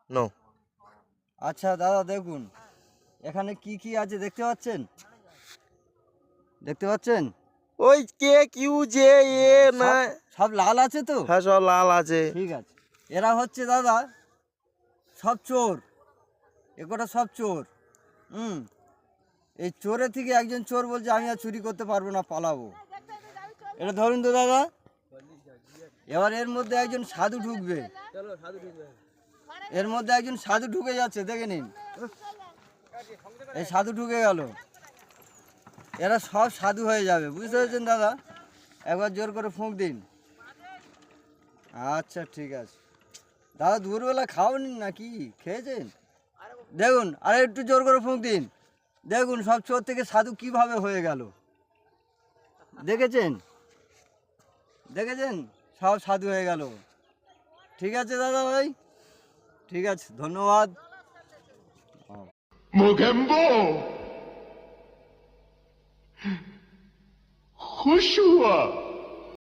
No. আচ্ছা দাদা দেখুন এখানে কি কি আছে দেখতে পাচ্ছেন? দেখতে পাচ্ছেন? ওই কে কিউ জে এ না, সব লাল আছে তো? হ্যাঁ সব লাল আছে। ঠিক আছে। এরা হচ্ছে দাদা সব চোর, একটা সব চোর। হুম, এই চোরের থেকে একজন চোর বলছে আমি আর চুরি করতে পারবো না, পালাবো। এটা ধরুন তো দাদা, এবার এর মধ্যে একজন সাধু ঢুকবে, এর মধ্যে একজন সাধু ঢুকে যাচ্ছে, দেখে নিন। এই সাধু ঢুকে গেল, এরা সব সাধু হয়ে যাবে, বুঝতে পেরেছেন দাদা? একবার জোর করে ফুঁক দিন। আচ্ছা ঠিক আছে দাদা, দুপুরবেলা খাওনি নাকি, খেয়েছেন? দেখুন আরে একটু জোর করে ফুঁক দিন, দেখুন সব চোর থেকে সাধু কিভাবে হয়ে গেল, দেখেছেন? দেখেছেন সব সাধু হয়ে গেল। ঠিক আছে দাদা ভাই, ঠিক আছে, ধন্যবাদ। मोगेम्बो खुश हुआ।